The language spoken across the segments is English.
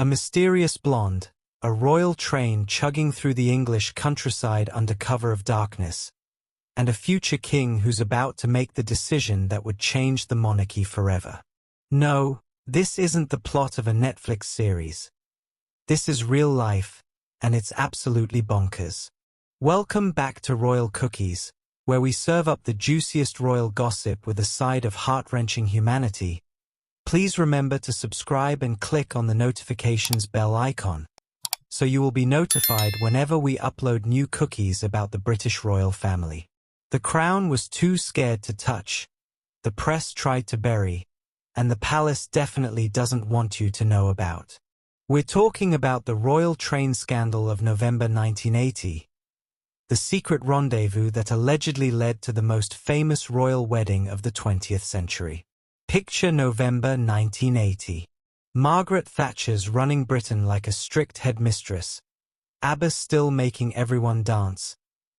A mysterious blonde, a royal train chugging through the English countryside under cover of darkness, and a future king who's about to make the decision that would change the monarchy forever. No, this isn't the plot of a Netflix series. This is real life, and it's absolutely bonkers. Welcome back to Royal Cookies, where we serve up the juiciest royal gossip with a side of heart-wrenching humanity. Please remember to subscribe and click on the notifications bell icon, so you will be notified whenever we upload new cookies about the British royal family. The crown was too scared to touch, the press tried to bury, and the palace definitely doesn't want you to know about. We're talking about the royal train scandal of November 1980, the secret rendezvous that allegedly led to the most famous royal wedding of the 20th century. Picture November 1980. Margaret Thatcher's running Britain like a strict headmistress, ABBA still making everyone dance,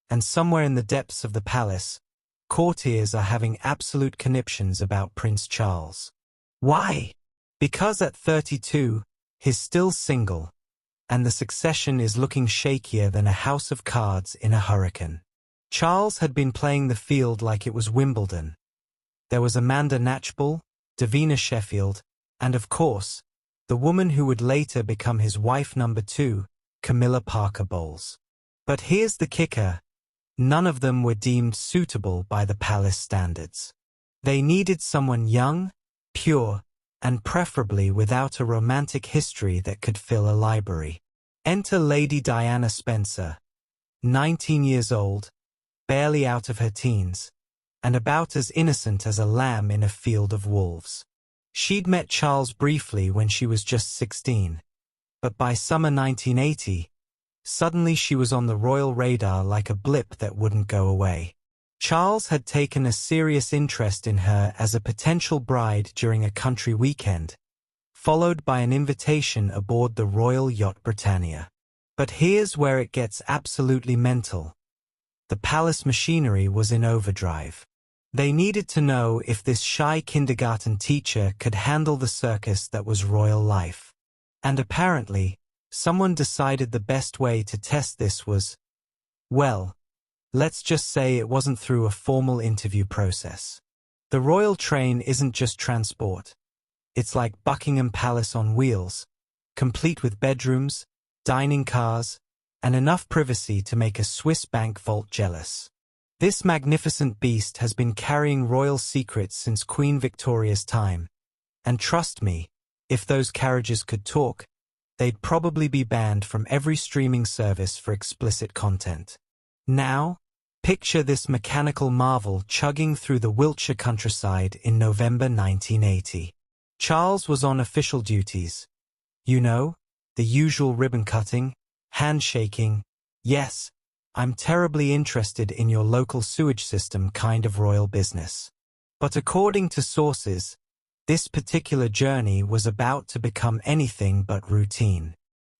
and somewhere in the depths of the palace, courtiers are having absolute conniptions about Prince Charles. Why? Because at 32, he's still single, and the succession is looking shakier than a house of cards in a hurricane. Charles had been playing the field like it was Wimbledon. There was Amanda Knatchbull, Davina Sheffield, and of course, the woman who would later become his wife number 2, Camilla Parker Bowles. But here's the kicker. None of them were deemed suitable by the palace standards. They needed someone young, pure, and preferably without a romantic history that could fill a library. Enter Lady Diana Spencer, 19 years old, barely out of her teens, and about as innocent as a lamb in a field of wolves. She'd met Charles briefly when she was just 16, but by summer 1980, suddenly she was on the royal radar like a blip that wouldn't go away. Charles had taken a serious interest in her as a potential bride during a country weekend, followed by an invitation aboard the royal yacht Britannia. But here's where it gets absolutely mental. The palace machinery was in overdrive. They needed to know if this shy kindergarten teacher could handle the circus that was royal life. And apparently, someone decided the best way to test this was, well, let's just say it wasn't through a formal interview process. The royal train isn't just transport. It's like Buckingham Palace on wheels, complete with bedrooms, dining cars, and enough privacy to make a Swiss bank vault jealous. This magnificent beast has been carrying royal secrets since Queen Victoria's time, and trust me, if those carriages could talk, they'd probably be banned from every streaming service for explicit content. Now, picture this mechanical marvel chugging through the Wiltshire countryside in November 1980. Charles was on official duties. You know, the usual ribbon cutting, handshaking, yes, I'm terribly interested in your local sewage system kind of royal business. But according to sources, this particular journey was about to become anything but routine.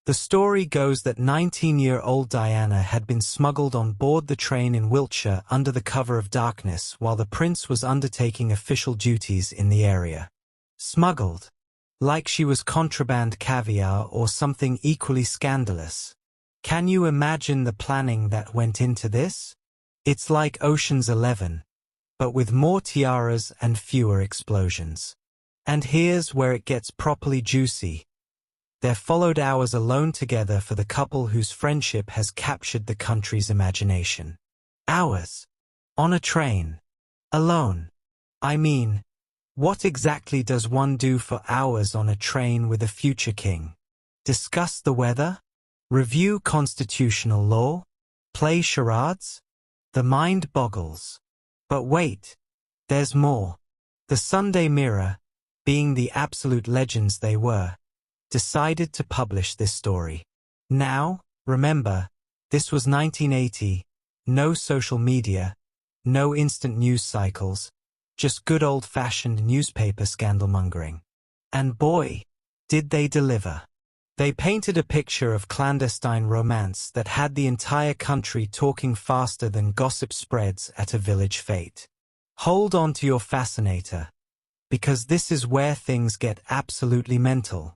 The story goes that 19-year-old Diana had been smuggled on board the train in Wiltshire under the cover of darkness while the prince was undertaking official duties in the area. Smuggled. Like she was contraband caviar or something equally scandalous. Can you imagine the planning that went into this? It's like Ocean's 11, but with more tiaras and fewer explosions. And here's where it gets properly juicy. There followed hours alone together for the couple whose friendship has captured the country's imagination. Hours. On a train. Alone. I mean, what exactly does one do for hours on a train with a future king? Discuss the weather? Review constitutional law? Play charades? The mind boggles. But wait, there's more. The Sunday Mirror, being the absolute legends they were, decided to publish this story. Now, remember, this was 1980, no social media, no instant news cycles, just good old-fashioned newspaper scandalmongering. And boy, did they deliver. They painted a picture of clandestine romance that had the entire country talking faster than gossip spreads at a village fete. Hold on to your fascinator, because this is where things get absolutely mental.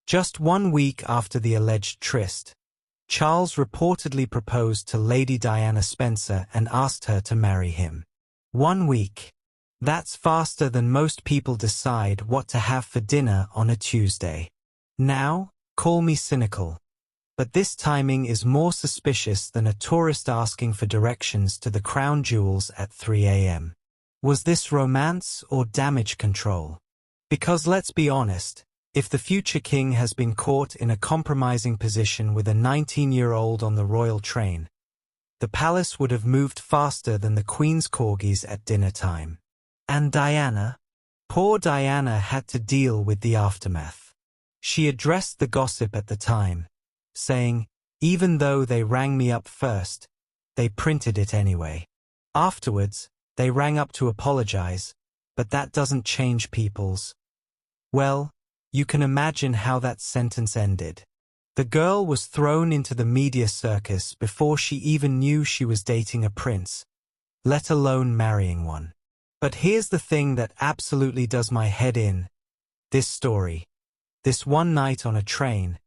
Just 1 week after the alleged tryst, Charles reportedly proposed to Lady Diana Spencer and asked her to marry him. 1 week. That's faster than most people decide what to have for dinner on a Tuesday. Now, call me cynical, but this timing is more suspicious than a tourist asking for directions to the crown jewels at 3 a.m. Was this romance or damage control? Because let's be honest, if the future king has been caught in a compromising position with a 19-year-old on the royal train, the palace would have moved faster than the Queen's corgis at dinner time. And Diana? Poor Diana had to deal with the aftermath. She addressed the gossip at the time, saying, "Even though they rang me up first, they printed it anyway. Afterwards, they rang up to apologize, but that doesn't change people's." Well, you can imagine how that sentence ended. The girl was thrown into the media circus before she even knew she was dating a prince, let alone marrying one. But here's the thing that absolutely does my head in. This story, this one night on a train,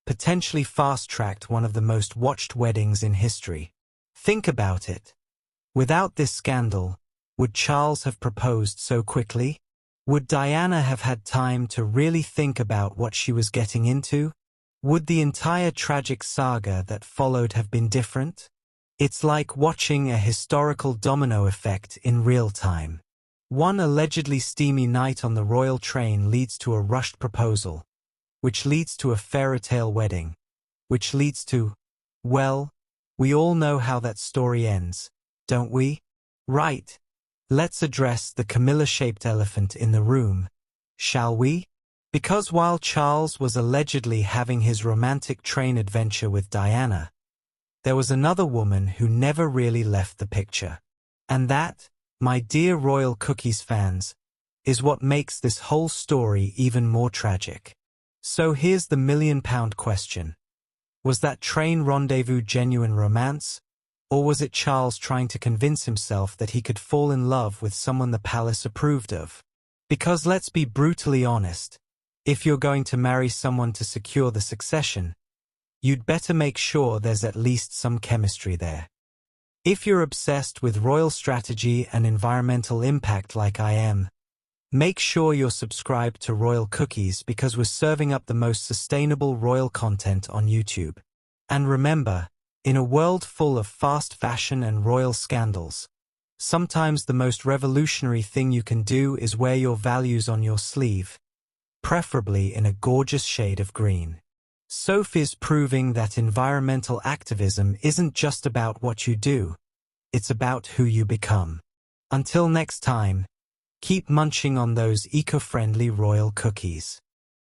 potentially fast-tracked one of the most watched weddings in history. Think about it. Without this scandal, would Charles have proposed so quickly? Would Diana have had time to really think about what she was getting into? Would the entire tragic saga that followed have been different? It's like watching a historical domino effect in real time. One allegedly steamy night on the royal train leads to a rushed proposal, which leads to a fairy-tale wedding, which leads to, well, we all know how that story ends, don't we? Right. Let's address the Camilla-shaped elephant in the room, shall we? Because while Charles was allegedly having his romantic train adventure with Diana, there was another woman who never really left the picture. And that, my dear Royal Cookies fans, is what makes this whole story even more tragic. So here's the million-pound question. Was that train rendezvous genuine romance? Or was it Charles trying to convince himself that he could fall in love with someone the palace approved of? Because let's be brutally honest, if you're going to marry someone to secure the succession, you'd better make sure there's at least some chemistry there. If you're obsessed with royal strategy and environmental impact like I am, make sure you're subscribed to Royal Cookies because we're serving up the most sustainable royal content on YouTube. And remember, in a world full of fast fashion and royal scandals, sometimes the most revolutionary thing you can do is wear your values on your sleeve, preferably in a gorgeous shade of green. Sophie's proving that environmental activism isn't just about what you do, it's about who you become. Until next time, keep munching on those eco-friendly royal cookies.